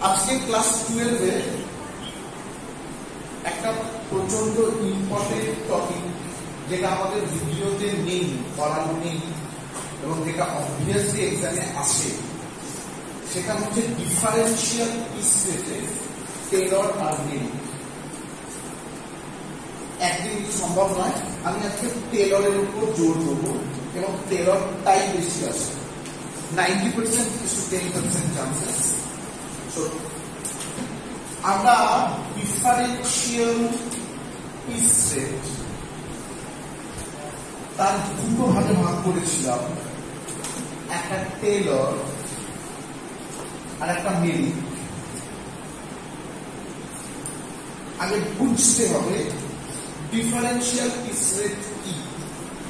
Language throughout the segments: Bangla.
আজকে ক্লাস 12 এ একটা প্রচন্ড ইম্পর্টেন্ট টপিক যেটা আমাদের ভিডিওতে নেই, পড়ানো নেই এবং যেটা অবভিয়াসলি এক্সামে আসে, সেটা হচ্ছে ডিফারেন্সিয়াল পিস রেটের টেলর আর মেরিট। একদিন সম্ভব নয়, আমি আজকে টেলরের উপর জোর দেবো এবং টেলরটাই বেশি আসে। 90% to 10% চান্সেস। আমরা ডিফারেন্সিয়াল পিস রেট তার দুটো ভাগে ভাগ করেছিলাম, একটা টেলর আর একটা মেরিট। আগে বুঝতে হবে ডিফারেন্সিয়াল পিস রেট কি।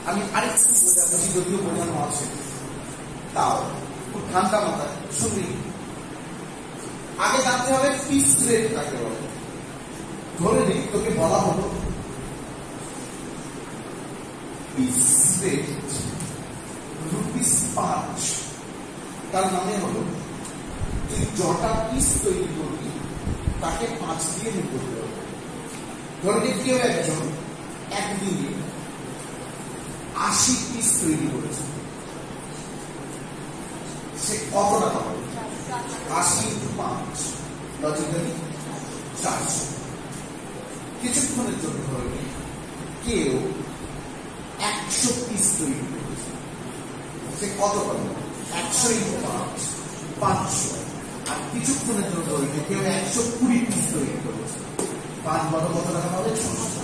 আমি আরেকটু বোঝাচ্ছি, যদিও বোঝানো আছে, তাও খুব ঠান্ডা মাথায় শুনবি। আগে জানতে হবে পিস রেট কাকে বলে। ধরে নিই তোকে বলা হলো পিস রেট ₹5, তার মানে হলো তুই যটা পিস তৈরি করবি তাকে 5 দিয়ে নিয়ে করতে হবে। ধরে নিই কেউ একজন একদিনে 80 পিস তৈরি করেছে, সে কত টাকা পাবে? 80 into 5 লজিক্যালি 400। কিছুক্ষণের জন্য ধরে নিই কেউ 100 পিস তৈরি করেছে, সে কত পাবে? 100 into 5 500। আর কিছুক্ষণের জন্য ধরে নিই কেউ 120 পিস তৈরি করেছে, 5 বড় কত টাকা পাবে? 600।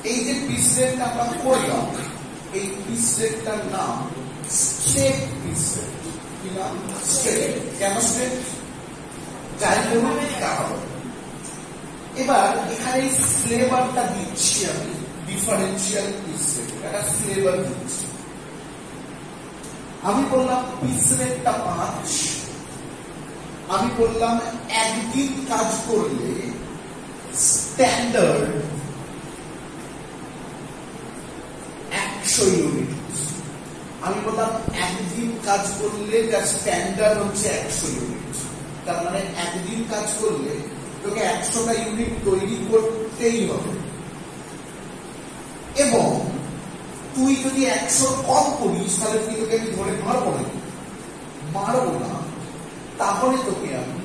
এই যে পিস রেটটা আমরা করলাম, এই পিস রেটটার নাম স্ট্রেট পিস রেট। কি নাম? স্ট্রেট। কেন স্ট্রেট? যাই বলুন টাকা হবে। এবার এখানে ফ্লেভারটা দিচ্ছি আমি, ডিফারেন্সিয়াল পিস রেট একটা ফ্লেভার দিচ্ছি। আমি বললাম পিস রেটটা 5, আমি বললাম একদিন কাজ করলে স্ট্যান্ডার্ড 100 ইউনিট। আমি বললাম একদিন কাজ করলে যার স্ট্যান্ডার্ড হচ্ছে 100 ইউনিট, তার মানে একদিন কাজ করলে তোকে 100টা ইউনিট তৈরি করতেই হবে। এবং তুই যদি 100 কম করিস তাহলে তুই তোকে আমি ধরে মারবো না, তাহলে তোকে আমি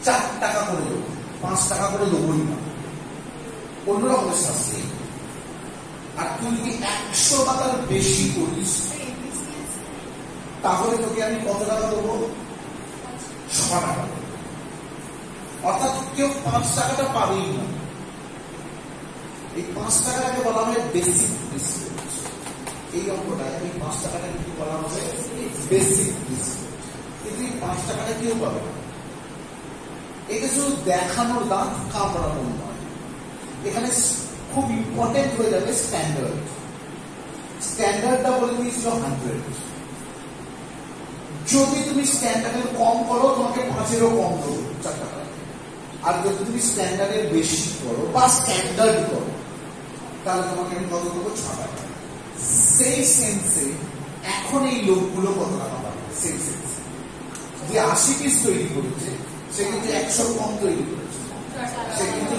4 টাকা করে দেবো, 5 টাকা করে দেবোই না, অন্যরকমের শাস্তি। আর তুই যদি 100 টাকার বেশি করিস তাহলে তোকে আমি কত টাকা দেবো? 6 টাকা। অর্থাৎ কেউ 5 টাকাটা পাবেই না। এই 5 টাকাটাকে বলা হয় বেসিক পিস রেট। এই অঙ্কটা এই 5 টাকাটাকে কি বলা হবে? Basic piece rate. কিন্তু এই 5 টাকাটা কেউ পাবে না। এটা শুধু দেখানোর দাঁত, কামড়ানোর নয়। এখানে খুব ইম্পর্টেন্ট হয়ে যাবে স্ট্যান্ডার্ড। স্ট্যান্ডার্ডটা বলে দিয়েছিল 100। যদি তুমি স্ট্যান্ডার্ডের কম করো তোমাকে 5-এরও কম দেবো, 4 টাকা। আর যদি তুমি স্ট্যান্ডার্ডের বেশি করো বা স্ট্যান্ডার্ড করো তাহলে তোমাকে আমি কত দেবো? 6 টাকা। সেই সেন্সে এখন এই লোকগুলো কত টাকা পাবে? সেই সেন্সে যে 80 পিস তৈরি করেছে সে কিন্তু 100 কম তৈরি করেছে, সে কিন্তু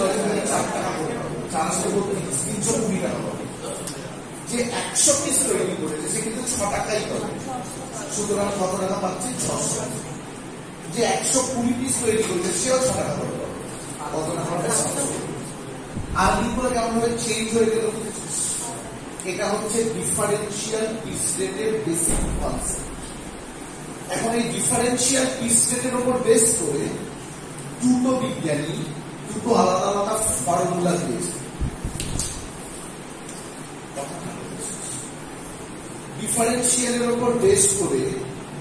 4 টাকা করে পাবে, 320 টাকা পাবে। যে 100 পিস তৈরি করেছে সে কিন্তু 6 টাকাই পাবে, সুতরাং কত টাকা পাচ্ছে? 600। যে 120 পিস তৈরি করেছে সেও 6 টাকা করে পাবে, কত টাকা পাবে? 700। আর লিগুলো কেমন ভাবে চেঞ্জ হয়ে গেল? এটা হচ্ছে ডিফারেন্সিয়াল পিস রেটের বেসিক কনসেপ্ট। এখন এই ডিফারেন্সিয়াল পিস রেটের উপর বেস করে দুটো বিজ্ঞানী দুটো আলাদা আলাদা ফর্মুলা দিয়েছে। ডিফারেন্সিয়ালের উপর বেস করে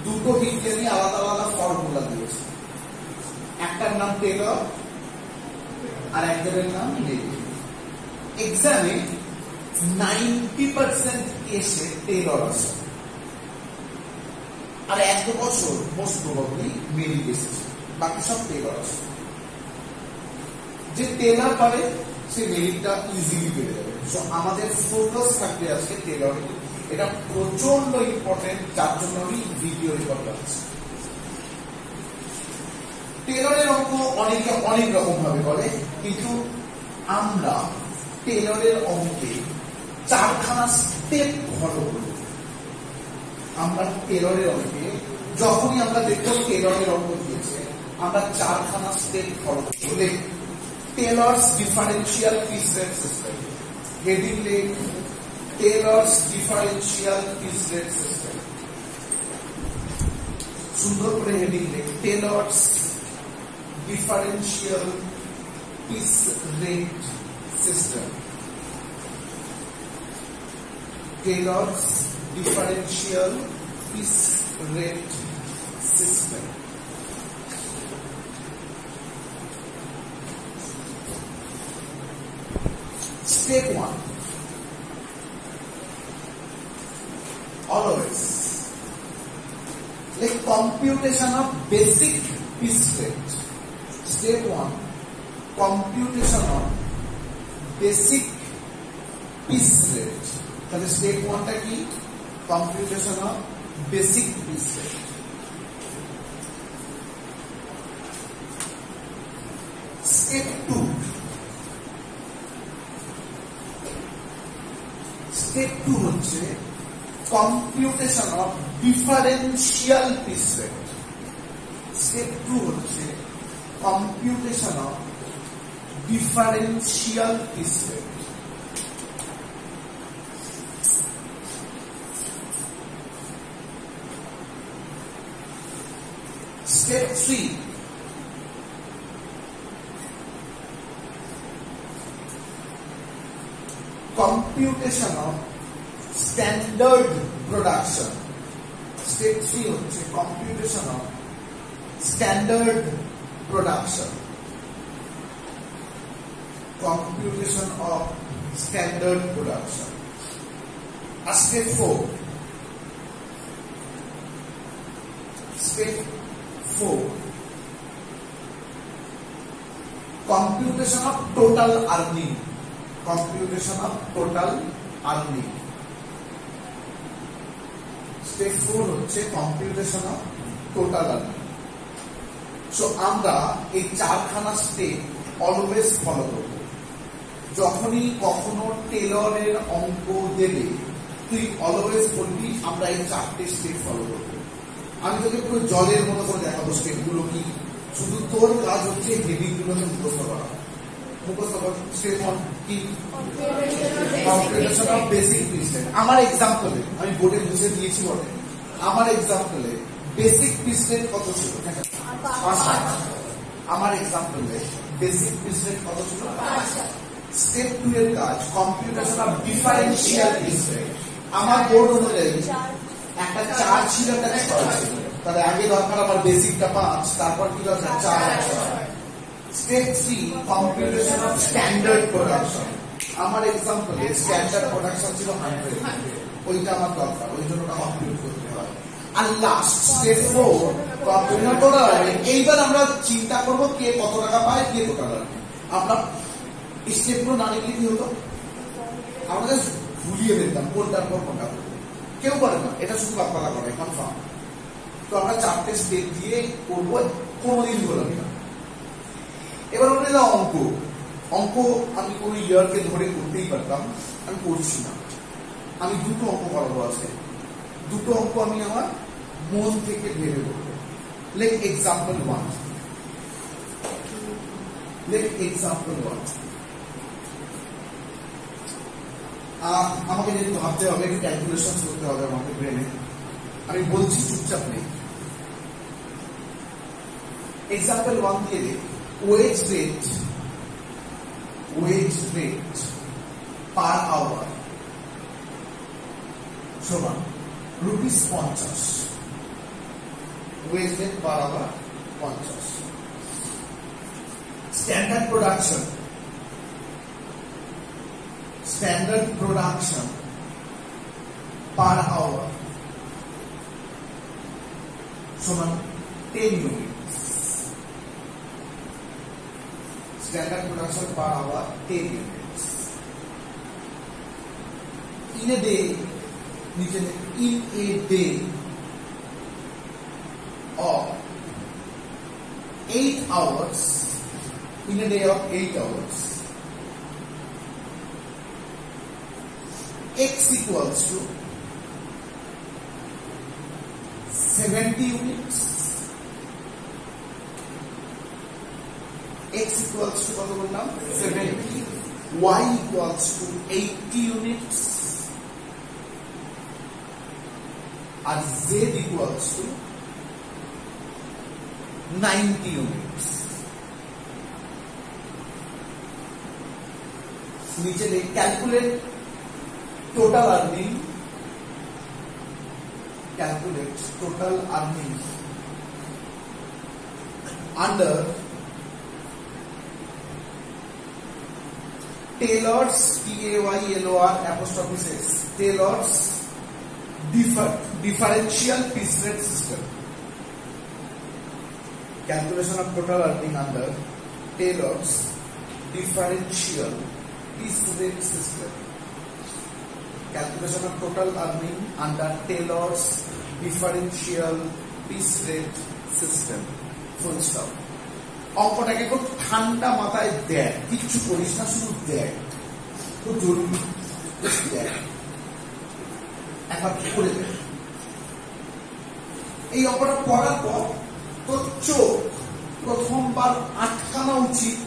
দুটো বিজ্ঞানী আলাদা আলাদা ফর্মুলা দিয়েছে। একটার নাম টেলর আর একজনের নাম মেরিট। এক্সামে 90% কেসে টেলর আছে, আর 1 বছর মোস্ট প্রবাবলি মেরিট এসেছে, বাকি সব টেলর আছে। যে টেলর পারে সে মেরিটটা ইজিলি পেয়ে যাবে। আমাদের ফোকাস থাকবে আজকে টেলর। এটা প্রচন্ড ইম্পর্টেন্ট, যার জন্য আমি ভিডিও রেকর্ড করছি। টেলরের তো অনেকে অনেক রকম ভাবে করে, কিন্তু আমরা টেলরের অঙ্কে 4খানা স্টেপ ফলো করি। আমরা টেলরের অঙ্কে যখনই আমরা দেখব টেলরের অঙ্ক দিয়েছে, আমরা 4খানা স্টেপ ফলো করি। Taylor's differential piece rate system, heading লেখ Taylor's differential piece rate system, সুন্দর করে হেডিং লেখ Taylor's differential piece rate system, Taylor's differential piece rate system. Step 1, always like computation of basic piece rate. Step 1, computation of basic piece rate. তাহলে step 1 টা কি? computation of basic piece rate. Step 2, step 2 হচ্ছে computation of differential piece rate. Step 2 হচ্ছে computation of differential piece rate. Step 3, computation of standard production. Step 3 হচ্ছে computation of standard production. Computation of standard production. Step 4, step 4, computation of total earning. Computation of total earning. Step 4 হচ্ছে computation of total earning. So আমরা এই 4খানা স্টেপ অলওয়েজ ফলো করব। যখনই কখনো টেলরের অঙ্ক দেবে, তুই অলওয়েজ বলবি আমরা এই 4টে স্টেপ ফলো করব। আমি তোকে পুরো জলের মতো করে দেখাবো স্টেপগুলো কি। শুধু তোর কাজ হচ্ছে হেডিং গুলোকে মুখস্থ করা। মুখস্থ কর। স্টেপ 1 কি? Computation of basic piece rate. আমার এক্সাম্পলে আমি বোর্ডে বুঝে দিয়েছি বটে, আমার এক্সাম্পলে বেসিক পিস রেট কত ছিল? 5। আমার এক্সাম্পলে বেসিক পিস রেট কত ছিল? 5। স্টেপ 2 এর কাজ computation of differential piece rate. আমার বোর্ড অনুযায়ী একটা 4 ছিল, একটা 6 ছিল। তাহলে আগে দরকার আমার বেসিকটা 5, তারপর কি দরকার? 4। Step 3, computation of standard production. আমার এক্সাম্পলে স্ট্যান্ডার্ড প্রোডাকশন ছিল 100, ওইটা আমার দরকার, ওই জন্য কম্পিউট করতে হয়। আর last step 4, computer total earning. এইবার আমরা চিন্তা করব কে কত টাকা পায়, কে টোটাল আর্নিং। আমরা স্টেপগুলো না লিখলে কি হতো? আমরা ভুলিয়ে দিতাম কোনটার পর কোনটা। কেউ করে না, এটা শুধু আপনারা করে কনফার্ম। তো আমরা 4টে স্টেপ দিয়ে করব, কোনোদিন বললাম না। এবার আমরা নিলাম অঙ্ক। অঙ্ক আমি কোন ইয়ারকে ধরে করতেই পারতাম, আমি করছি না। আমি 2টো অঙ্ক করাবো আজকে। 2টো অঙ্ক আমি আমার মন থেকে ভেবে করবো। লেখ এক্সাম্পল 1। লেখ এক্সাম্পল 1। আমাকে যেহেতু ভাবতে হবে, একটু ক্যালকুলেশন করতে হবে আমাকে ব্রেনে। আমি বলছি, চুপচাপ নেই। এক্সাম্পল 1 দিয়ে দেখ। ওয়েজ রেট পার আওয়ার সমান ₹50। Wage rate per hour 50। Standard production per hour সমান 10 unit. Standard production per hour 10 units. In a day of 8 hours, in a day of 8 hours, x equals to 70 units, x equals to কত বললাম 70, y equals to 80 units, R z equals to 90 units. नीचे देख calculate total earning, calculate total earning under Taylor's TAYLOR apostrophe S Taylor's differential piece rate system. Calculation of total earning under Taylor's differential piece rate system. Calculation of total earning under Taylor's differential piece rate system. Full stop. অঙ্কটাকে খুব ঠান্ডা মাথায় দেখ, কিচ্ছু করিস না, শুধু দেখ, খুব জরুরি দেখ, একবার করে দেখ। এই অঙ্কটা পড়ার পর তোর চোখ প্রথমবার আটকানো উচিত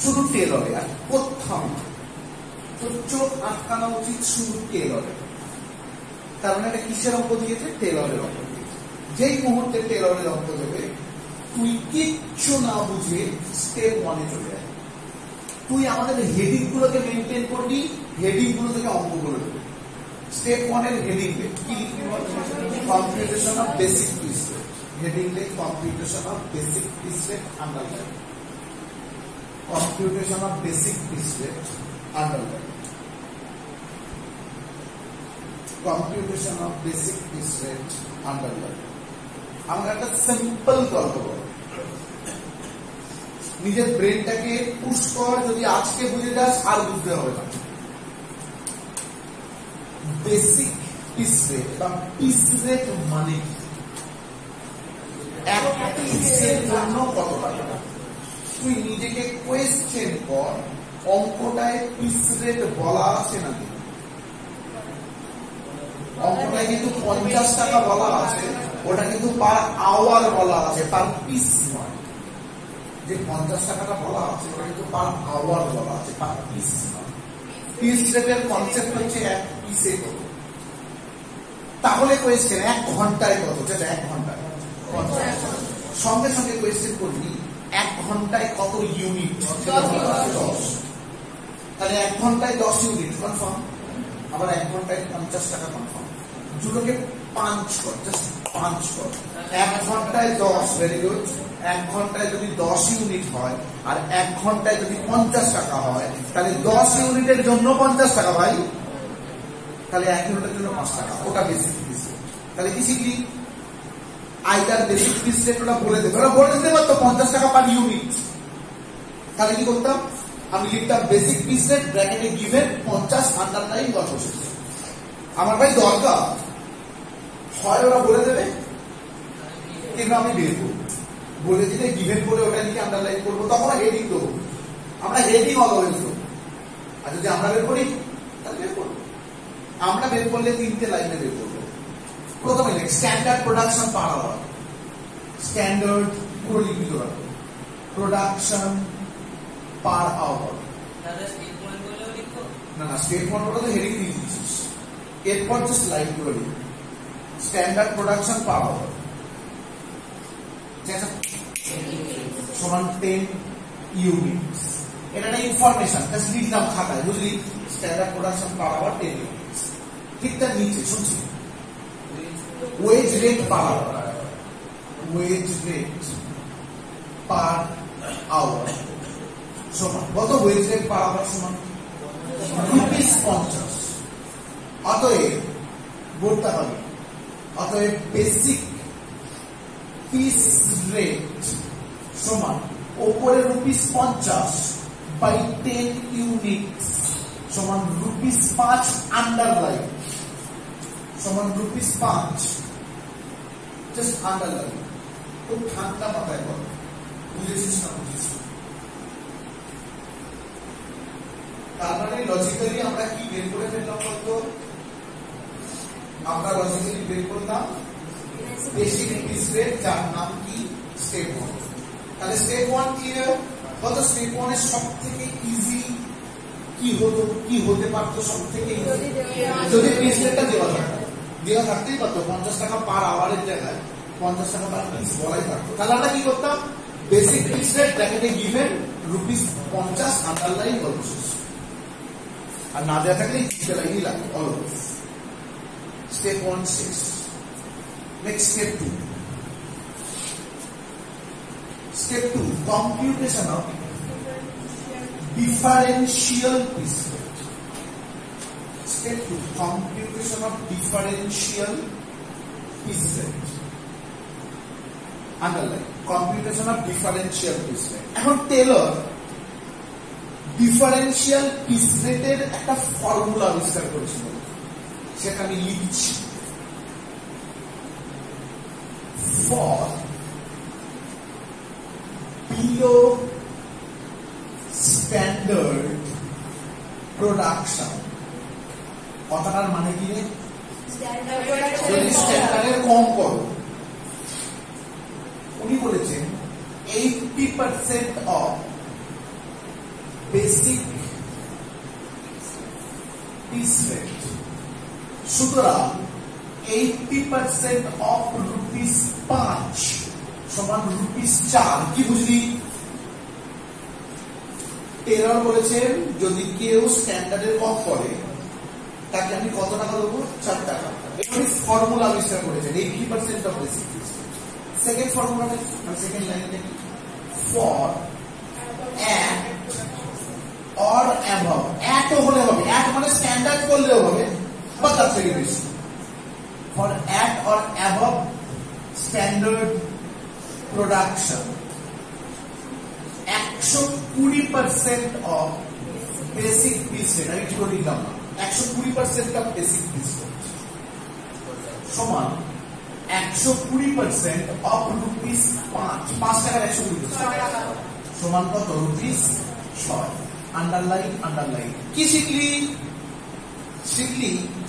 শুধু টেলরে, আর প্রথম তোর চোখ আটকানো উচিত শুধু টেলরে। কারণ এটা কিসের অঙ্ক দিয়েছে? টেলরের অঙ্ক দিয়েছে। যেই মুহূর্তে টেলরের অঙ্ক দেবে তুই কিচ্ছু না বুঝে স্টেপ 1 এ চলে যায়। তুই আমাদের হেডিং গুলোকে মেনটেন করবি, হেডিং গুলো থেকে অঙ্ক করে দেবে। স্টেপ 1 এর হেডিং লে কি লিখবি? Computation of basic piece rate. Heading লে computation of basic piece rate underline, computation of basic piece rate underline, computation of basic piece rate underline. আমাকে একটা সিম্পল গল্প বল, নিজের ব্রেনটাকে পুশ কর, যদি আজকে বুঝে যাস আর বুঝতে হবে না। বেসিক পিস রেট বা পিস রেট মানে এক পিসের জন্য কত টাকা? তুই নিজেকে কোয়েশ্চেন কর, অঙ্কটায় পিস রেট বলা আছে নাকি? অঙ্কটায় কিন্তু 50 টাকা বলা আছে, ওটা কিন্তু পার আওয়ার বলা আছে, পার পিস নয়। যে 50 টাকাটা বলা আছে ওটা কিন্তু পার আওয়ার বলা আছে, পার পিস নয়। পিস রেটের কনসেপ্ট হচ্ছে এক পিসে কত। তাহলে কোয়েশ্চেন 1 ঘন্টায় কত? যেটা 1 ঘন্টায় সঙ্গে সঙ্গে কোয়েশ্চেন করবি 1 ঘন্টায় কত ইউনিট? 10। তাহলে 1 ঘন্টায় 10 ইউনিট কনফার্ম, আবার 1 ঘন্টায় 50 টাকা কনফার্ম। দুটোকে পাঞ্চ কর, জাস্ট পাঞ্চ কর। 1 ঘন্টায় 10, ভেরি গুড। 1 ঘন্টায় যদি 10 ইউনিট হয় আর 1 ঘন্টায় যদি 50 টাকা হয়, তাহলে 10 ইউনিটের জন্য 50 টাকা ভাই, তাহলে 1 ইউনিটের জন্য 5 টাকা। ওটা বেসিক পিস রেট। তাহলে কি শিখলি? আইদার বেসিক পিস রেট ওটা বলে দেবে, ওরা বলে দিতে পারতো 50 টাকা পার ইউনিট। তাহলে কি করতাম? আমি লিখতাম বেসিক পিস রেট ব্র্যাকেটে গিভেন 50 আন্ডারলাইন গল্প শেষ। আমার ভাই দরকার হয় ওরা বলে দেবে, কিন্তু আমি বের করবো, বলে দিলে গিভেন করে ওটা লিখে আন্ডারলাইন করবো, তখন হেডিং দেবো। আমরা হেডিং অলওয়েজ দেবো। আর যদি আমরা বের করি তাহলে বের করবো। আমরা বের করলে 3টে লাইনে বের করবো। প্রথমে লিখ standard production per hour, standard পুরো লিখিত রাখবো, প্রোডাকশন পার আওয়ার। না না, স্টেপ 1 ওটা তো হেডিং দিয়ে দিচ্ছিস, এরপর জাস্ট লাইন করে লিখ স্ট্যান্ডার্ড প্রোডাকশন পার আওয়ার সমান 10 ইউনিটস। এটা একটা ইনফরমেশন, জাস্ট লিখলাম খাতায়, বুঝলি? Standard production per hour 10 units. ঠিক তার নিচে শুনছি wage rate per hour, wage rate per hour সমান কত? ওয়েজ রেট পার আওয়ার সমান ₹50। অতএব বলতে হবে, অতএব বেসিক পিস রেট সমান ওপরে ₹50 বাই 10 ইউনিটস সমান ₹5 আন্ডারলাইন সমান ₹5, জাস্ট আন্ডারলাইন। খুব ঠান্ডা মাথায় বল, বুঝেছিস না বুঝেছিস? তার মানে লজিক্যালি আমরা কি বের করে ফেললাম বলতো? আমরা লজিক্যালি বের করলাম বেসিক পিস রেট, যার নাম কি স্টেপ 1। তাহলে স্টেপ 1 ক্লিয়ার। কত স্টেপ 1 এর সবথেকে ইজি কি হতে পারতো? সবথেকে ইজি যদি পিস রেটটা দেওয়া থাকতেই পারতো, 50 টাকা পার আওয়ারের জায়গায় 50 টাকা পার পিস বলাই থাকতো। তাহলে আমরা কি করতাম? বেসিক পিস রেট ব্র্যাকেটে গিভেন ₹50 আন্ডারলাইন অলওয়েজ, আর না দেওয়া থাকলে লাইনই লাগবে অলওয়েজ। স্টেপ 1 শেষ। Next step 2। Step 2, computation of differential piece rate. Step 2, computation of differential piece rate. Underline, computation of differential piece rate. এখন টেলর ডিফারেন্সিয়াল পিস রেটের একটা ফর্মুলা আবিষ্কার করেছিল, সেটা আমি লিখছি। For below standard production, কথাটার মানে কি রে? যদি স্ট্যান্ডার্ডের কম করো, উনি বলেছেন 80% of basic piece rate, সুতরাং 80% of ₹5 সমান ₹4। কি বুঝলি? টেলর বলেছেন যদি কেউ স্ট্যান্ডার্ডের কম করে তাকে আমি কত টাকা দেবো? 4 টাকা। এখানে ফর্মুলা আবিষ্কার করেছেন 80% of basic piece rate. Second formula মানে সেকেন্ড লাইনে ফর অ্যাট অর অ্যাবভ। অ্যাটও হলে হবে, অ্যাট মানে স্ট্যান্ডার্ড করলেও হবে বা তার থেকে বেশি। For at or above standard production 120% of basic piece rate, আমি কি করে লিখলাম না, 120% of basic piece rate সমান 120% of ₹5 টাকার 120% সমান কত? ₹6। আন্ডারলাইন। কি শিখলি?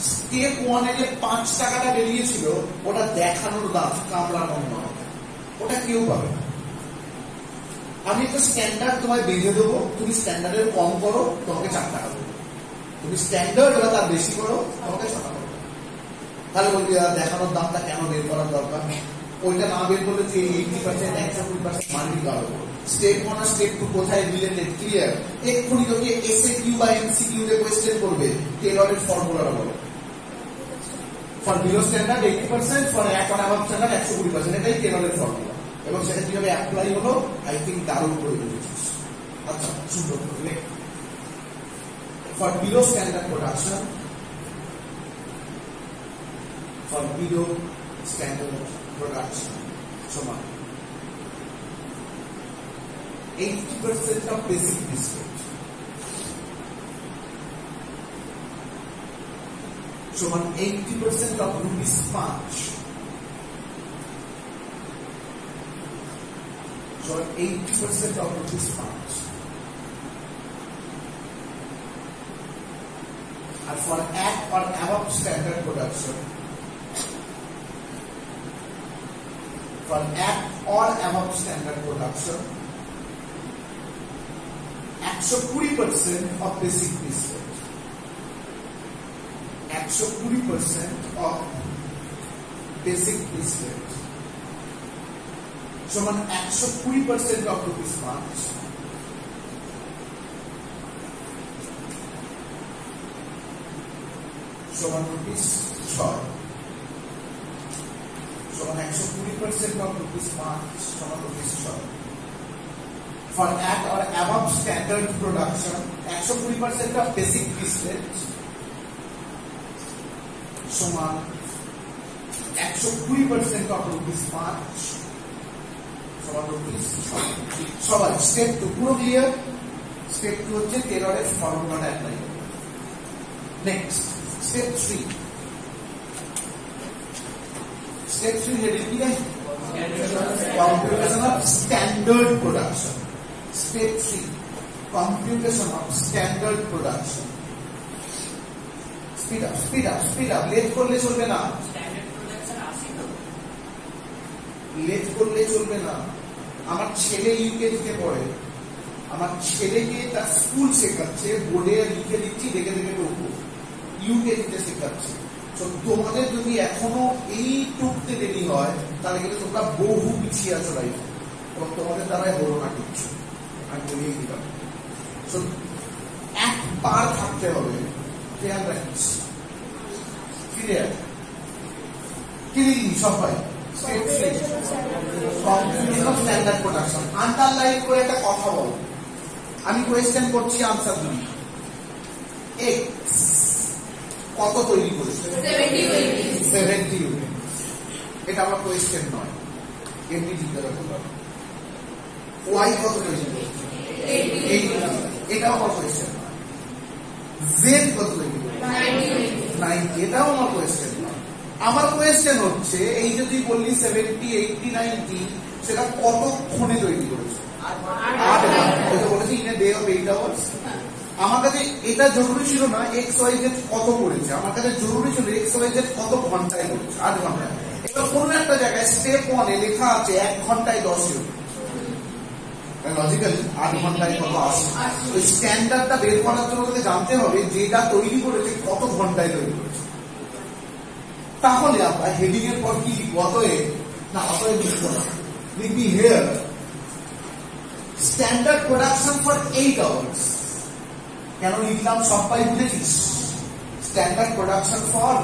স্টেপ 1 এ যে 5 টাকাটা বেরিয়েছিল ওটা দেখানোর দাম, কামলা কম নয়, ওটা কেউ পাবে না। আমি একটা স্ট্যান্ডার্ড তোমায় বেঁধে দেবো, তুমি স্ট্যান্ডার্ডের কম করো তোমাকে 4 টাকা দেবো, তুমি স্ট্যান্ডার্ড এবার তার বেশি করো তোমাকে 6 টাকা দেবো। তাহলে বলবি দেখানোর দামটা কেন বের করার দরকার? ওইটা না বের করলে যে 80% 120% মানি পাবো। স্টেপ 1 আর স্টেপ 2 কোথায় রিলেটেড? ক্লিয়ার? এক্ষুনি তোকে এসএকিউ বা এমসিকিউ তে কোশ্চেন করবে, টেলরের ফর্মুলাটা বলো। For below standard 80%, for at or above standard 120%, এটাই টেলরের ফর্মুলা। এবং সেটা কিভাবে অ্যাপ্লাই হলো আই থিঙ্ক দারুণ করে বুঝেছিস। আচ্ছা সুন্দর করে for below standard production, for below standard production সমান 80% of basic piece rate সমান 80% of ₹5 সমান 80% of ₹5। R for at or above standard production, for at or above standard production 120% of basic piece rate, 120% of basic piece rate সমান 120% of ₹5 সমান ₹6 সমান 120% of ₹5 সমান ₹6। For at or above standard production 120% of basic piece rate সমান 120% of ₹5 সমান ₹6। সবাই স্টেপ 2 পুরো ক্লিয়ার? স্টেপ 2 হচ্ছে টেলরের ফর্মুলাটা অ্যাপ্লাই করবে। Next step 3। স্টেপ 3 হেডে কি Computation of standard production. Step 3. Computation of standard production. Speed up, speed up, speed up. Late করলে চলবে না। লেট করলে চলবে না। আমার ছেলে ইউকেজিতে পড়ে, আমার ছেলেকে তার স্কুল শেখাচ্ছে, বোর্ডে লিখে দিচ্ছি, দেখে দেখে করবো, ইউকেজিতে শেখাচ্ছে। তো তোমাদের যদি এখনো এই টুকতে দেরি হয় তাহলে কিন্তু তোমরা বহু পিছিয়ে আছো লাইফ, এবং তোমাদের দ্বারাই হলো না কিছু, আমি বলিয়ে দিলাম। একবার থাকতে হবে, খেয়াল রাখিস। ক্লিয়ার? ক্লিয়ার সবাই? Computation of standard production. Underline করে একটা কথা বলো, আমি কোয়েশ্চেন করছি, আনসার দিই। এক্স কত তৈরি করেছে? 70 ইউনিট। এটা আমার কোয়েশ্চেন নয়, এমনি জিজ্ঞাসা করলাম। ওয়াই কত তৈরি করেছে? 80। এটাও আমার কোয়েশ্চেন নয়। জেড কত তৈরি করেছে? 90। এটাও আমার কোয়েশ্চেন নয়। আমার কোয়েশ্চেন হচ্ছে এই যে তুই বললি 70, 80, 90, সেটা কতক্ষণে তৈরি করেছে? 8 ঘন্টা। বলেছে in a day of 8 hours. আমার কাছে এটা জরুরি ছিল না এক্স ওয়াই জেড কত করেছে, আমার কাছে জরুরি ছিল এক্স ওয়াই জেড কত ঘন্টায় করেছে। 8 ঘন্টায়। এবার কোন একটা জায়গায় স্টেপ 1 এ লেখা আছে 1 ঘন্টায় 10 ইউনিট। লজিক্যালি 8 ঘন্টায় কত আসে? ওই স্ট্যান্ডার্ডটা বের করার জন্য তোকে জানতে হবে যেটা তৈরি করেছে কত ঘন্টায় তৈরি করেছে। তাহলে আমরা হেডিং এর পর কি লিখব? অতএব না, অতএব লিখব না, লিখবি here standard production for 8 hours. কেন লিখলাম সবাই বুঝেছিস? Standard production for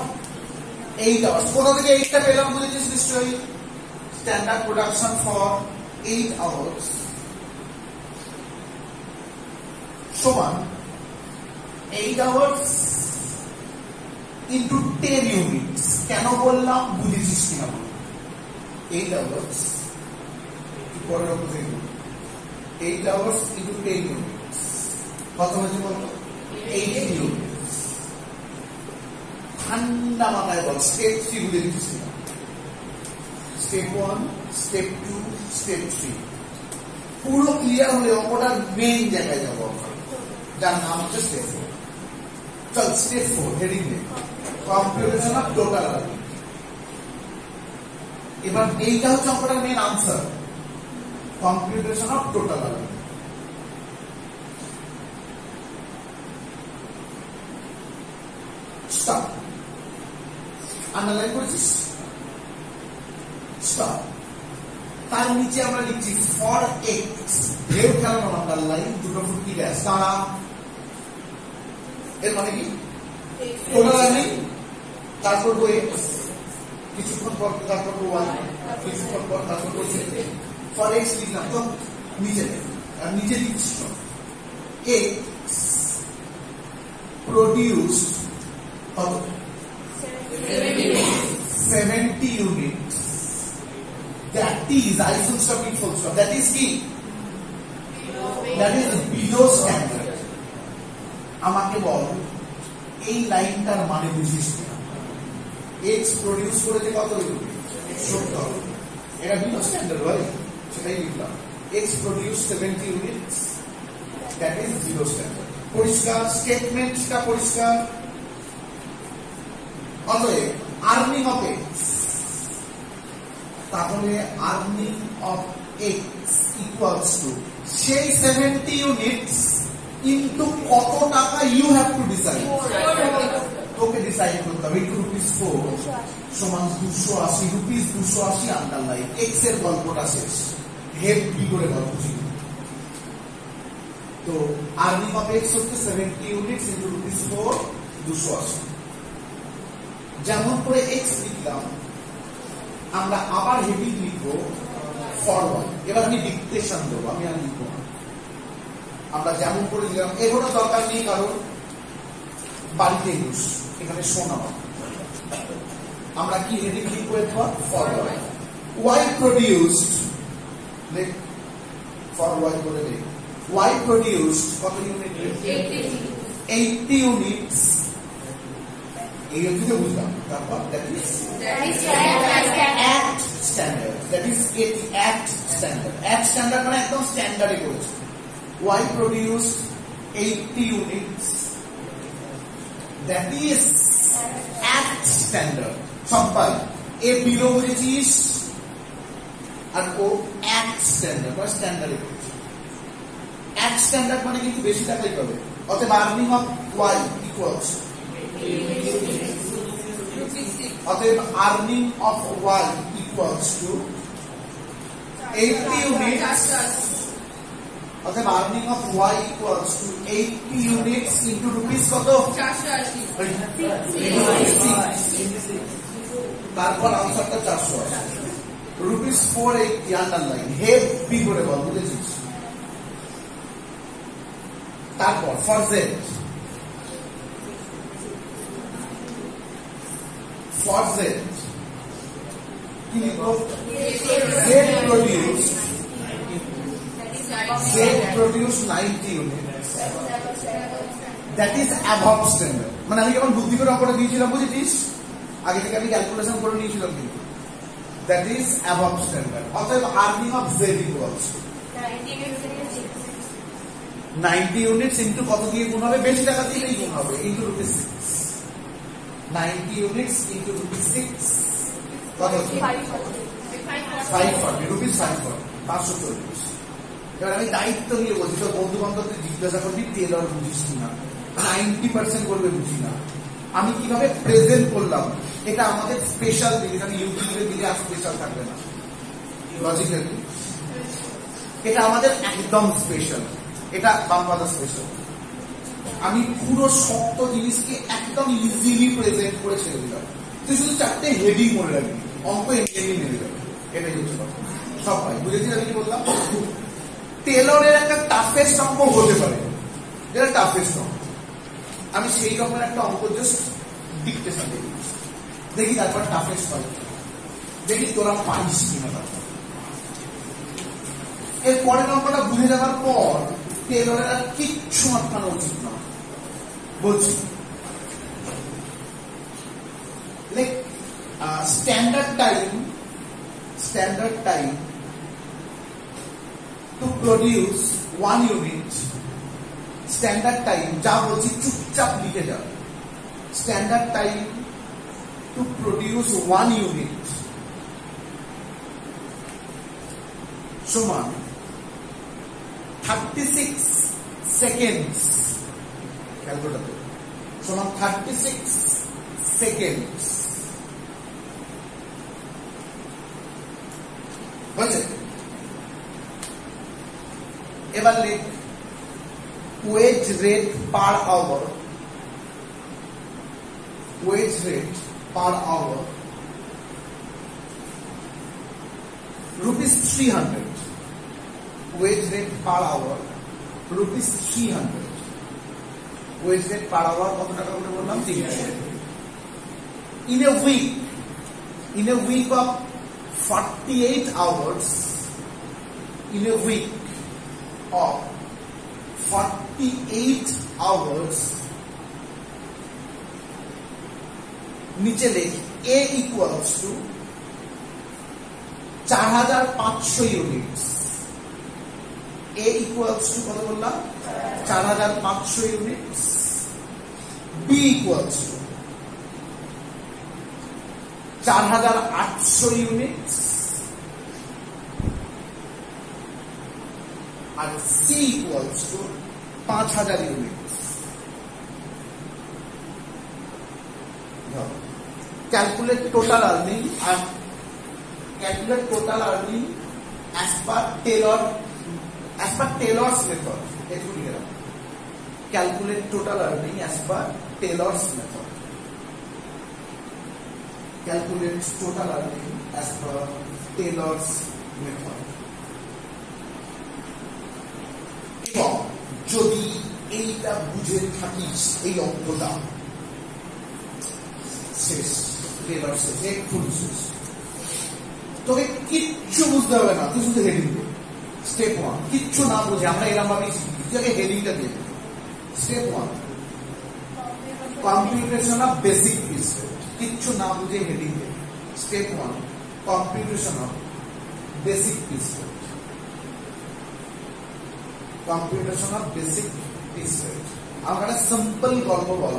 8 hours. কোথা থেকে 8টা পেলাম বুঝেছিস নিশ্চয়ই? স্ট্যান্ডার্ড প্রোডাকশন ফর 8 আওয়ার্স সমান 8 আওয়ার্স into 10 units। কেন বললাম বুঝেছিস কিনা বল? 8 hours পরের অপোজিট 8 hours into 10 units কত হচ্ছে বলতো? 80 units। ঠান্ডা মাথায় বল স্টেপ 3 বুঝে দিচ্ছিস কিনা? স্টেপ 1, স্টেপ 2, স্টেপ 3 পুরো ক্লিয়ার হলে অপরটার মেইন জায়গায় যাবো, যার নাম হচ্ছে স্টেপ 4। চল স্টেপ 4 হেডিং নে কম্পিউটেশন অফ টোটাল আর্নিং। এবার এইটা হচ্ছে অপরটার main answer, computation of total earning. Stop. Underline করেছিস? স্টপ। তার নিচে আমরা লিখছি ফর এক্স, ঢেউ খেলানো আন্ডারলাইন, দুটো ফুটকি গ্যাস তারা। এর মানে কি? টোটাল আর্নিং, তারপর এক্স, কিছুক্ষণ পর তারপর ওয়াই, কিছুক্ষণ পর তারপর ফর এক্স লিখলাম তো নিচে, আর নিচে লিখছি এক্স প্রডিউসড কত? 70 units। That is I full stop, it full stop, that is কি? That is below standard। আমাকে বল এই লাইনটার মানে বুঝিস কিনা? এক্স প্রডিউস করেছে কত ইউনিট? 70। এটা বিলো স্ট্যান্ডার্ড ভাই, সেটাই লিখলাম। X produce 70 units, that is zero standard. পরিষ্কার? স্টেটমেন্টটা পরিষ্কার? অতএব আর্নিং অফ এক্স, তাহলে earning of x equals to সেই 70 ইউনিটস কিন্তু কত টাকা ইউ হ্যাভ টু ডিসাইড। তোকে ডিসাইড করতে হবে। 2 rupees 4 সমান 280 রুপিস। 280 আন্ডারলাইন। এক্স এর গল্পটা শেষ। হেড কি করে গল্প ছিল? তো আর্নিং অফ এক্স হচ্ছে 70 ইউনিটস ইনটু রুপিস 4, 280। যেমন করে এক্স লিখলাম, আমরা আবার হেডিং লিখবো ফরওয়ার্ড। এবার আমি ডিকটেশন দেবো, আমি আর লিখবো না। আমরা যেমন করে দিলাম, এগুলো দরকার নেই কারণ বাড়িতে ইউজ, এখানে শোনা। আমরা কি হেডিং লিখবো? এরপর ফরওয়ার্ড। ওয়াই প্রডিউসড, ফরওয়ার্ড করে দেখ। ওয়াই প্রডিউসড কত ইউনিট? 80 ইউনিটস এই অবধি বুঝলাম। তারপর that is act standard, that is it act standard. Act standard মানে একদম স্ট্যান্ডার্ডে করেছে। Y produced 80 units, that is act standard। সবাই এ বিলো বুঝেছিস আর ও act standard বা স্ট্যান্ডার্ডে করেছে। act standard মানে কিন্তু বেশি টাকাই পাবে। অতএব আর্নিং অফ ওয়াই ইকুয়ালস, অতএব earning of Y equals to 80 units, অতএব earning of Y equals to 80 units into rupees কত? 480। তারপর আনসারটা 480 রুপিস 480 আন্ডারলাইন হেভি করে বল, বুঝেছিস? তারপর ফর জেড, ফর জেড কি লিখবো? Z produce, Z produced 90 units, that is above standard। মানে আমি যখন বুদ্ধি করে অঙ্কটা দিয়েছিলাম বুঝেছিস, আগে থেকে আমি ক্যালকুলেশন করে নিয়েছিলাম, কিন্তু that is above standard। অতএব earning of Z equals 90 units into কত দিয়ে গুণ হবে? বেশি টাকা দিলেই গুণ হবে, into rupees 6। 90 units into rupees 6 কত? 540 রুপিস 540 540। এবার আমি দায়িত্ব নিয়ে বলছি, সব বন্ধু বান্ধবদের জিজ্ঞাসা করবি টেলর বুঝিস না, 90% করবে বুঝি না। আমি কিভাবে প্রেজেন্ট করলাম, এটা আমাদের স্পেশাল জিনিস। আমি ইউটিউবে দিলে আর স্পেশাল থাকবে না, লজিক্যালি এটা আমাদের একদম স্পেশাল, এটা বাংলা স্পেশাল। আমি পুরো শক্ত জিনিসকে একদম ইজিলি প্রেজেন্ট করে ছেড়ে দিলাম। তুই শুধু 4টে হেডিং মনে রাখবি, অঙ্ক এমনি মেরে যাবে। এটাই হচ্ছে কথা। সবাই বুঝেছিস আমি কি বললাম? টেলরের একটা টাফেস্ট অঙ্ক হতে পারে, যেটা টাফেস্ট অঙ্ক। আমি সেই রকমের একটা অঙ্ক জাস্ট ডিকটেশন দেখি, দেখি তারপর টাফেস্ট পাই, দেখি তোরা পারিস কিনা। তারপর এর পরের অঙ্কটা বুঝে যাওয়ার পর টেলরের আর কিচ্ছু আটকানো উচিত না। বলছি standard time to produce 1 unit, standard time যা বলছি চুপচাপ লিখে যাও। Standard time to produce 1 unit সমান 36 seconds, ক্যালকুলেটর সমান 36 seconds। বুঝলে? এবার লিখ wage rate per hour, wage rate per hour rupees 300, wage rate per hour rupees 300। Wage rate per hour কত টাকা করে বললাম? 300। In a week of 48 hours, in a week of 48 hours, নিচে লেখ A equals to 4500 units। A equals to কত বললাম? 4500 units। B equals to 4800 units R C equals to 5000 units। Calculate total earning and calculate total earning as per Taylor's method। Calculate total earning as per Taylor's method। Calculate total earning as per Taylor's method। এবং যদি এইটা বুঝে থাকিস, এই অঙ্কটা শেষ, টেলর শেষ, একটু শেষ, তোকে কিচ্ছু বুঝতে হবে না, তুই শুধু হেডিং দে। স্টেপ 1 কিচ্ছু না বুঝে আমরা এরকম ভাবে শিখি, তুই আগে হেডিংটা দে। Step 1 computation of basic piece rate, কিচ্ছু না বুঝে হেডিং এ step 1 computation of basic piece rate, computation of basic piece rate. আমার একটা সিম্পল গল্প বল,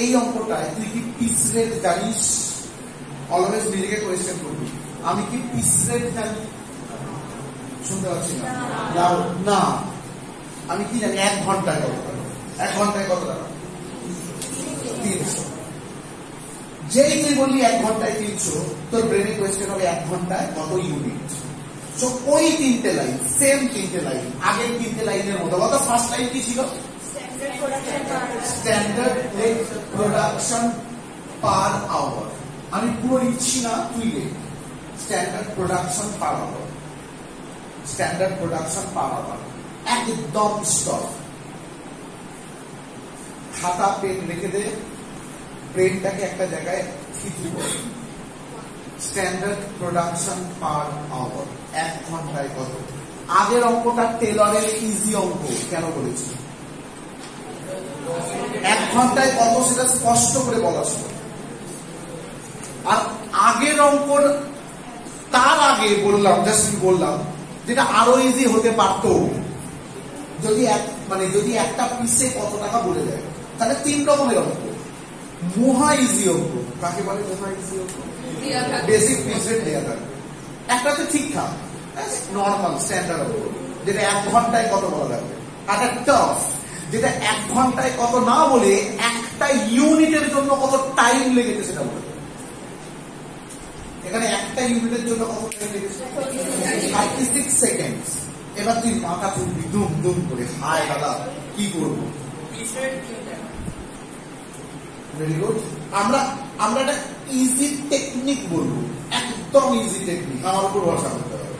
এই অঙ্কটায় তুই কি পিস রেট জানিস? অলওয়েজ নিজেকে কোয়েশ্চেন করবি, আমি কি পিস রেট জানি? শুনতে পাচ্ছি না, না আমি কি জানি 1 ঘন্টায় কত টাকা? 1 ঘন্টায় কত টাকা? 300। যেই তুই বললি 1 ঘন্টায় 300, তোর ব্রেনে কোয়েশ্চেন হবে 1 ঘন্টায় কত ইউনিট। সো ওই 3টে লাইন, সেম 3টে লাইন, আগের 3টে লাইনের মতো। কত ফার্স্ট লাইন কি ছিল? Standard rate production per hour. আমি পুরো লিখছি না, তুই লেখ standard production per hour, standard production per hour, একদম স্টপ। খাতা পেন রেখে দে, ব্রেনটাকে একটা জায়গায় ঠিক করে। স্ট্যান্ডার্ড প্রোডাকশন পার আওয়ার 1 ঘন্টায় কত? আগের অঙ্কটা টেলরের ইজি অঙ্ক, কেন বলেছি 1 ঘন্টায় কত সেটা স্পষ্ট করে বলা ছিল। আর আগের অঙ্কর তার আগে বললাম, জাস্ট বললাম যেটা আরো ইজি হতে পারত, যদি যদি একটা পিসে কত টাকা বলে দেয়, তাহলে 3 রকমের অঙ্ক। মহা ইজি অঙ্ক, কাকে বলে মহা ইজি অঙ্ক? বেসিক পিস রেট দেওয়া থাকবে, একটা তো ঠিকঠাক নর্মাল স্ট্যান্ডার্ড অঙ্ক, যেটা 1 ঘন্টায় কত বলা লাগবে। আর একটা টাফ, যেটা 1 ঘন্টায় কত না বলে একটা ইউনিটের জন্য কত টাইম লেগেছে সেটা বলে। এখানে একটা ইউনিটের জন্য কত টাইম লেগেছে? 36 সেকেন্ড। এবার তুই মাথা তুলবি দুম দুম করে, হায় দাদা কি করবো? Very good. আমরা একটা ইজি টেকনিক বলবো, একদম ইজি টেকনিক, আমার উপর ভরসা করতে হবে।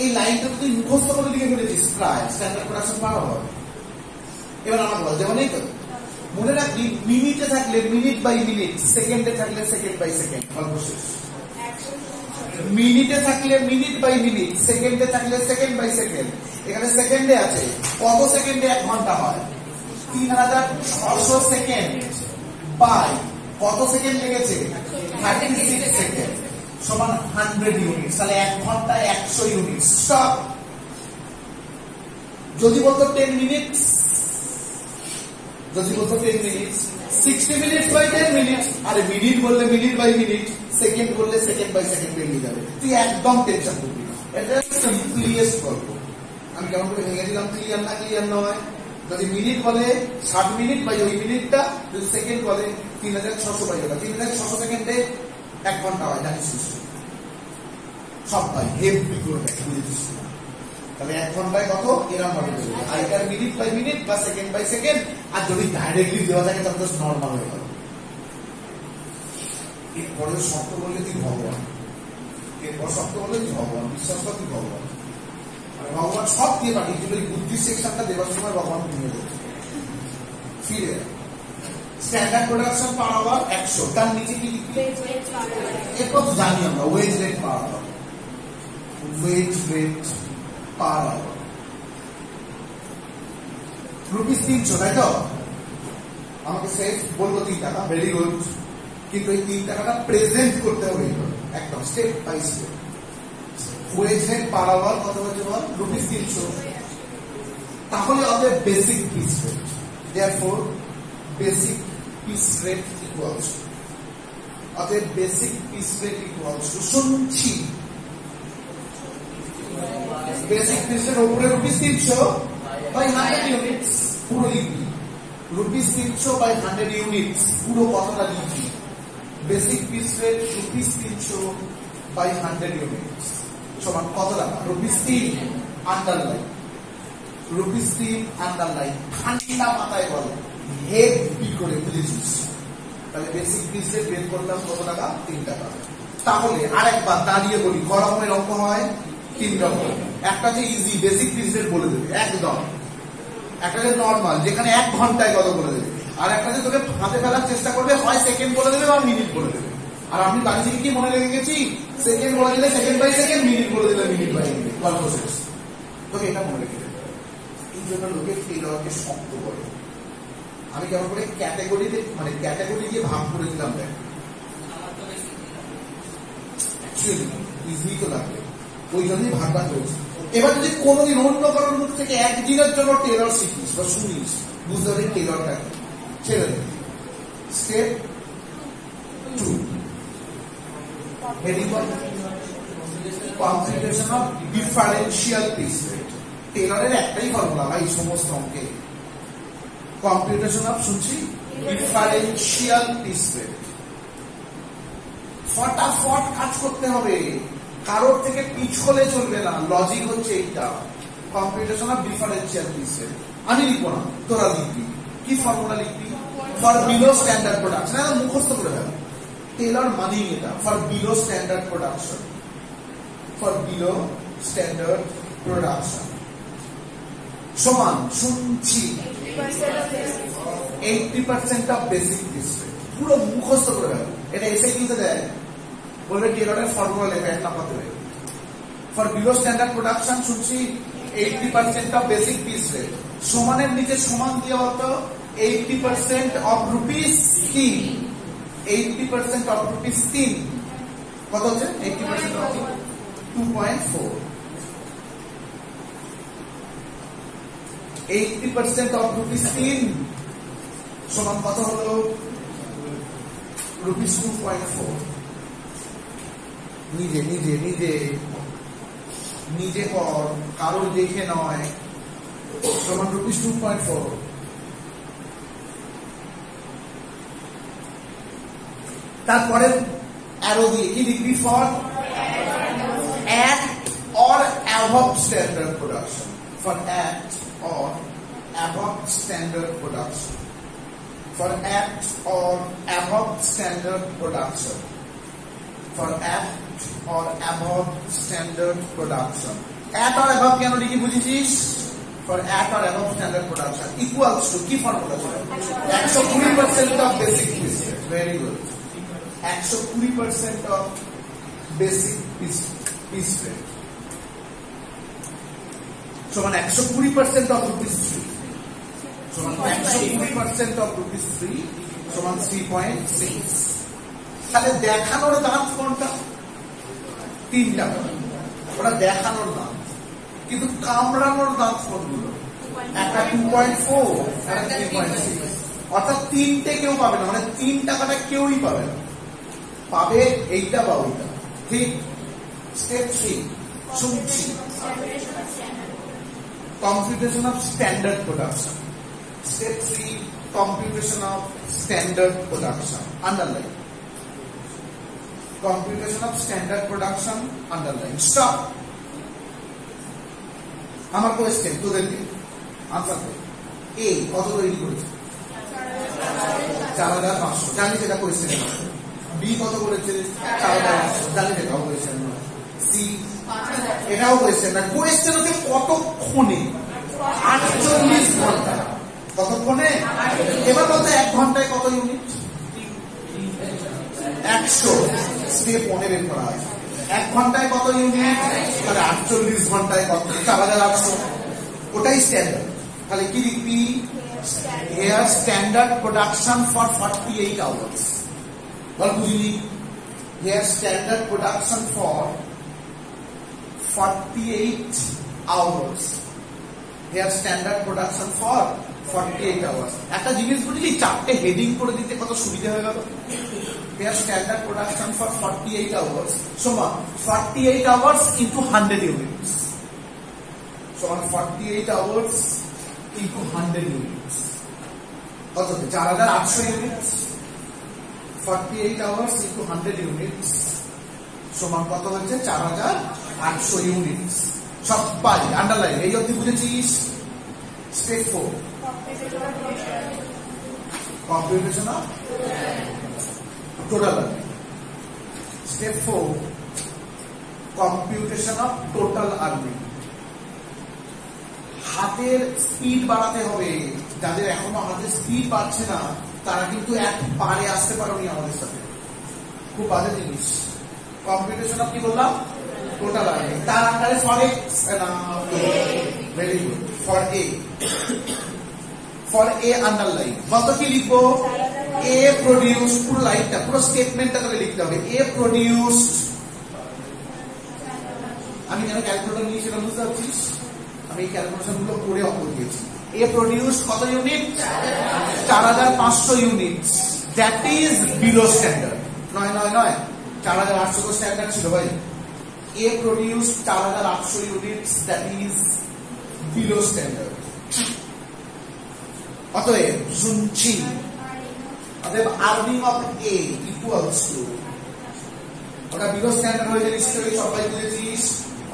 এই লাইনটা তুই মুখস্থ করে লিখে ফেলেছিস প্রায়, স্ট্যান্ডার্ড প্রোডাকশন পার আওয়ার। এবার আমার বল, যেমন এই তো মনে রাখবি, মিনিটে থাকলে মিনিট বাই মিনিট, সেকেন্ডে থাকলে সেকেন্ড বাই সেকেন্ড, অল্প শেষ। মিনিটে থাকলে মিনিট বাই মিনিট, সেকেন্ডে থাকলে সেকেন্ড বাই সেকেন্ড। এখানে সেকেন্ডে আছে, কত সেকেন্ডে 1 ঘন্টা হয়? 3600 সেকেন্ড বাই কত সেকেন্ড লেগেছে? 36 সেকেন্ড সমান 100 ইউনিট। তাহলে 1 ঘন্টায় 100 ইউনিট। স্টপ। যদি বলতো 10 মিনিট, যদি বলতো 10 মিনিট, 60 মিনিট বাই 10 মিনিট। আরে মিনিট বললে মিনিট বাই মিনিট, সেকেন্ড বললে সেকেন্ড বাই সেকেন্ড বেরিয়ে যাবে। তুই একদম টেনশন করবি না, এটা সিম্পলিয়েস্ট গল্প। আমি কেমন করে ভেঙে দিলাম, ক্লিয়ার না ক্লিয়ার নয়? যদি মিনিট বলে 60 মিনিট বাই ওই মিনিটটা, যদি সেকেন্ড বলে 3600 বাই ওটা, 3600 সেকেন্ডে 1 ঘন্টা হয়, জানিস সব ভাই হেভি করে বুঝেছিস। তাহলে 1 ঘন্টায় কত এরকম ভাবে দেবে, আর এটা মিনিট বাই মিনিট বা সেকেন্ড বাই সেকেন্ড। আর যদি ডাইরেক্টলি দেওয়া থাকে তাহলে তো নর্মাল হয়ে গেল। এরপরে শব্দ বললে তুই ভগবান, এরপর শব্দ বললে তুই ভগবান, বিশ্বাস কর তুই ভগবান। ভগবান সব দিয়ে পাঠিয়ে দিল, এই বুদ্ধি সেকশনটা দেওয়ার সময় ভগবান কিনে দিচ্ছে। ফিরে স্ট্যান্ডার্ড প্রোডাকশন পার আওয়ার 100, তার নিচে কি লিখবি? এরপর জানি আমরা wage rate per hour, wage rate per hour rupees 300, তাই তো? আমাকে সেফ বলবো 3 টাকা, ভেরি গুড। কিন্তু এই 3 টাকাটা প্রেজেন্ট করতে হবে একদম step by step. Wage rate per hour কত হচ্ছে বল? রুপিস 300। তাহলে হবে basic piece rate. Therefore basic piece rate equals, অতএব basic piece rate equals to, শুনছি বেসিক পিস রেট উপরে রুপিস 300 বাই 100 ইউনিটস, পুরো লিখবি রুপিস 300 বাই 100 ইউনিটস, পুরো কথাটা লিখবি। Basic piece rate rupees 300 by 100 units সমান কত টাকা? Rupees 3 underline, rupees 3 underline. ঠান্ডা মাথায় বল, হেভি করে বুঝেছিস। তাহলে বেসিক পিস রেট বের করলাম কত টাকা? 3 টাকা। তাহলে আরেকবার দাঁড়িয়ে বলি, ক রকমের অঙ্ক হয়? 3 রকম। একটা যে ইজি বেসিক পিস রেট বলে দেবে একদম, একটা যে নর্মাল যেখানে 1 ঘন্টায় কত বলে দেবে, আর একটা যে তোকে হাতে ফেলার চেষ্টা করবে, হয় সেকেন্ড বলে দেবে বা মিনিট বলে দেবে। আর আমি বাড়ি থেকে কি মনে রেখে গেছি, সেকেন্ড বলে দিলে সেকেন্ড বাই সেকেন্ড, মিনিট বলে দিলে মিনিট বাই মিনিট, গল্প শেষ। তোকে এটা মনে রেখে দেবে। এই জন্য লোকে টেলরকে শক্ত করে। আমি কেমন করে ক্যাটাগরিতে মানে ক্যাটাগরি দিয়ে ভাগ করে দিলাম দেখ ইজি তো লাগবে ওই জন্যই ভাগটা চলছে। এবার যদি কোনোদিন অন্য কারোর মুখ থেকে একদিনের জন্য টেলর শিখিস বা শুনিস বুঝতে পারি টেলরটা কি ছেড়ে দেবে। Step 2 computation of differential piece rate. টেলরের একটাই ফর্মুলা ভাই সমস্ত অঙ্কে কম্পিউটেশন অফ শুনছি ডিফারেন্সিয়াল পিস রেট। ফটাফট কাজ করতে হবে, কারোর থেকে পিছলে চলবে না। লজিক হচ্ছে এইটা, computation of differential piece rate. আমি লিখবো না, তোরা লিখবি। কি ফর্মুলা লিখবি? For below standard production. মুখস্থ করে দেবে টেলর মানেই এটা, for below standard production. For below standard production সমান শুনছি 80% অফ বেসিক পিস রেট। পুরো মুখস্থ করে দেবে। এটা এসে কিনতে দেয়, বলবে টেলরের ফর্মুলা লেখা এক নাম্বার দেবে। ফর বিলো স্ট্যান্ডার্ড প্রোডাকশন শুনছি 80% অফ বেসিক পিস রেট। সমানের নিচে সমান দিয়ে বলতো 80% অফ রুপিস 3। 80% অফ রুপিস 3 কত হচ্ছে? 80% অফ 2.4। 80% অফ রুপিস 3 সমান কত হলো? রুপিস 2.4। নিজে নিজে নিজে নিজে কর, কারো দেখে নয়। সমান রুপিস 2.4। তারপরে অ্যারো দিয়ে কি লিখবি? For at or above standard production. For at or above standard production. For at or above standard production. For at or above standard production. At or above কেন লিখি বুঝেছিস? For at or above standard production equals to কি ফর্মুলা ছিল? 120% of basic piece rate. Very good. 120% of basic piece rate. সমান 120% of rupees 3. সমান 120% of rupees 3 সমান 3.6। তাহলে দেখানোর দাঁত কোনটা? 3টা। ওটা দেখানোর দাঁত, কিন্তু কামড়ানোর দাঁত কোনগুলো? একটা 2.4 আর 3.6। অর্থাৎ 3টে কেউ পাবে না, মানে 3 টাকাটা কেউই পাবে না। পাবে এইটা বা ওইটা। ঠিক। স্টেপ 3 শুনছি computation of standard production. Step 3 computation of standard production. Underline. Computation of standard production. Underline. Stop. আমার কোয়েশ্চেন তোদেরকে আনসার দে। এ কত তৈরি করেছে? 4500। জানি যেটা কোয়েশ্চেন। বি কত করেছে? 4500। জানি যেটাও কোয়েশ্চেন। সি এটাও কোয়েশ্চেন না। কোয়েশ্চেন হচ্ছে কতক্ষণে? 48 ঘন্টা। কতক্ষণে? এবার বলতে 1 ঘন্টায় কত ইউনিট? 100। স্টেপ 1 বের করা আছে। 1 ঘন্টায় কত ইউনিট? তাহলে 48 ঘন্টায় কত? 4800। ওটাই স্ট্যান্ডার্ড। তাহলে কি লিখবি? Here standard production for 48 hours. বল বুঝলি? Here standard production for 48 hours. Here standard production for 48 hours. একটা জিনিস বুঝলি, 4টে হেডিং করে দিতে কত সুবিধা হয়ে গেল। Here standard production for 48 hours সমান 48 আওয়ার্স ইনটু 100 ইউনিটস সমান 48 আওয়ার্স ইনটু 100 ইউনিটস কত? 4800 ইউনিটস। 48 আওয়ার্স ইনটু 100 ইউনিটস সমান কত হচ্ছে? 4800 ইউনিটস। সবাই আন্ডারলাইন। এই অবধি বুঝেছিস? Step 4 computation of total earning. Step 4 computation of total earning. হাতের স্পিড বাড়াতে হবে। যাদের এখনো হাতের স্পিড বাড়ছে না তারা কিন্তু এক পারে আসতে পারোনি আমাদের সাথে। খুব বাজে জিনিস। কম্পিউটেশন অফ কি বললাম? Total earning. তার আন্ডারে for x very good. For A for a underline কত কি লিখবো এ প্রডিউস পুরো লাইনটা পুরো স্টেটমেন্টটা করে লিখতে হবে এ প্রডিউসড আমি কেন ক্যালকুলেটর নিয়ে সেটা বুঝতে পারছিস আমি এই ক্যালকুলেশন গুলো করে অঙ্ক দিয়েছি এ প্রডিউস কত unit 4500 unit that is below standard নয় 4800 তো স্ট্যান্ডার্ড ছিল ভাই A produce 4800 units that is below standard অতএব শুনছি অতএব earning of A equals to ওটা বিলো স্ট্যান্ডার্ড হয়ে যায় নিশ্চয়ই সবাই বুঝেছিস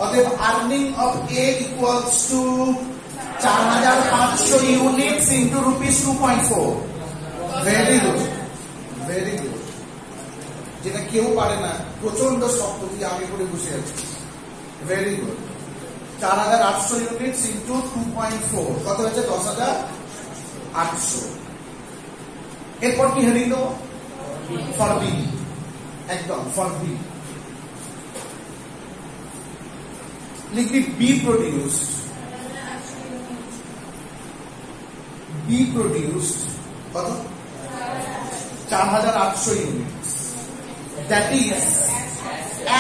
অতএব earning of A equals to 4500 units into rupees 2.4 very good যেটা কেউ পারে না প্রচন্ড শক্ত দিয়ে আগে করে বসে আছে ভেরি গুড 4800 ইউনিটস ইনটু 2.4 কত হচ্ছে 10800 এরপর কি হেডিং দেবো ফর বি একদম ফর বি লিখবি বি প্রডিউসড কত 4800 units that is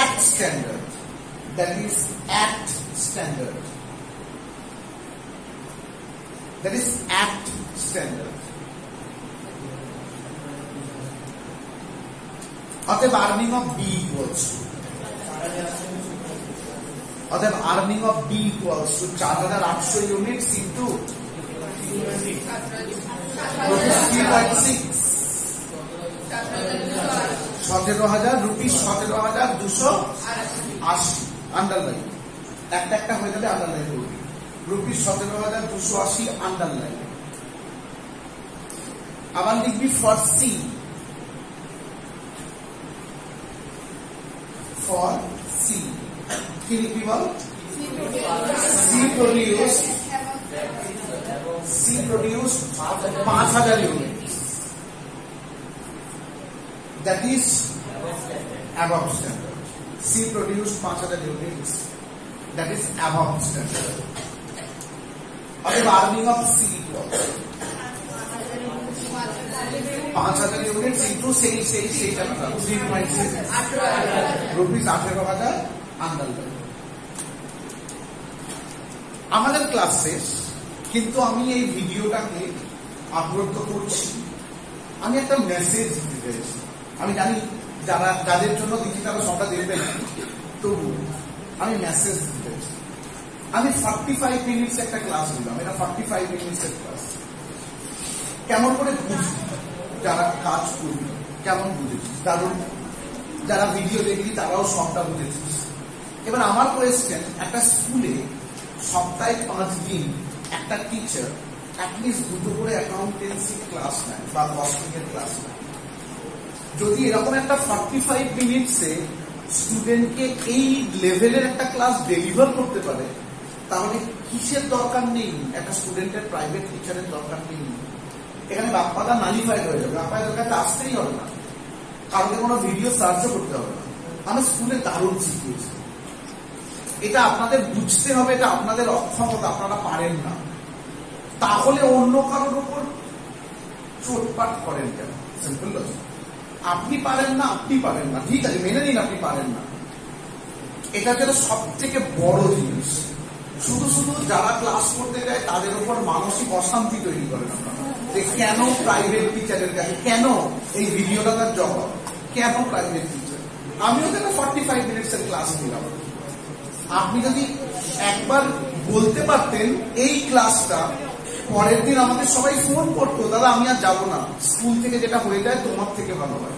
at standard that is at standard অতএব আর্নিং অফ বি ইকুয়ালস অতএব earning of B equals to 4800 units into 3.6 17,000 rupees 17,280 underline একটা হয়ে যাবে আন্ডারলাইন করবি রুপিস 17,280 আন্ডারলাইন আবার লিখবি ফর সি কি লিখবি বল C produce 5,000 unit that is above standard C produced 5,000 units that is above standard অতএব earning of C equals 5,000 units into সেইটা 3.6 রুপিস 18,000 আন্ডারলাইন আমাদের ক্লাস শেষ কিন্তু আমি এই ভিডিওটাকে আপলোড করছি আমি একটা মেসেজ দিতে চাইছি আমি জানি যাদের জন্য দিচ্ছি তারা সবটা দেখবে না তবু আমি মেসেজ দিতে চাইছি আমি 45 মিনিটস একটা ক্লাস দিলাম এটা 45 মিনিটস এর ক্লাস কেমন করে বুঝবি যারা কাজ করবি কেমন বুঝেছিস দারুণ যারা ভিডিও দেখবি তারাও সবটা বুঝেছিস এবার আমার কোয়েশ্চেন একটা স্কুলে সপ্তাহে 5 দিন একটা টিচার অ্যাটলিস্ট 2টো করে অ্যাকাউন্টেন্সি ক্লাস নেয় বা কস্টিংয়ের ক্লাস নেয় যদি এরকম একটা 45 মিনিটসে স্টুডেন্টকে এই লেভেলের একটা ক্লাস ডেলিভার করতে পারে তাহলে কিসের দরকার নেই একটা স্টুডেন্টের প্রাইভেট টিচারের দরকার নেই এখানে বাপ্পাদা নালিফাইড হয়ে যাবে বাপ্পাদের কাছে আসতেই হবে না কারণে কোনো ভিডিও সার্চও করতে হবে না আমি স্কুলে দারুণ শিখিয়েছি এটা আপনাদের বুঝতে হবে এটা আপনাদের অক্ষমতা আপনারা পারেন না তাহলে অন্য কারোর উপর চোটপাট করেন কেন সিম্পল লজিক আপনি পারেন না ঠিক আছে মেনে নিন আপনি পারেন না এটা যেন সব থেকে বড় জিনিস শুধু যারা ক্লাস করতে যায় তাদের উপর মানসিক অশান্তি তৈরি করেন আপনারা যে কেন প্রাইভেট টিচারের কাছে কেন এই ভিডিওটা তার জবাব কেন প্রাইভেট টিচার আমিও যেন 45 মিনিটস এর ক্লাস নিলাম আপনি যদি একবার বলতে পারতেন এই ক্লাসটা পরের দিন আমাদের সবাই ফোন করতো দাদা আমি আর যাবো না স্কুল থেকে যেটা হয়ে যায় তোমার থেকে ভালো হয়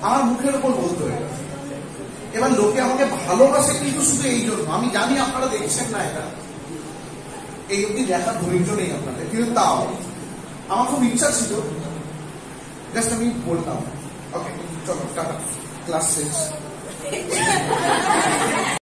আমার মুখের উপর বলতে হয়ে গেছে এবার লোকে আমাকে ভালোবাসে কিন্তু শুধু এই জন্য আমি জানি আপনারা দেখছেন না এটা এই অব্দি দেখার ধৈর্য নেই আপনাদের কিন্তু তাও আমার খুব ইচ্ছা ছিল জাস্ট আমি বললাম ওকে চলো টাটা ক্লাস শেষ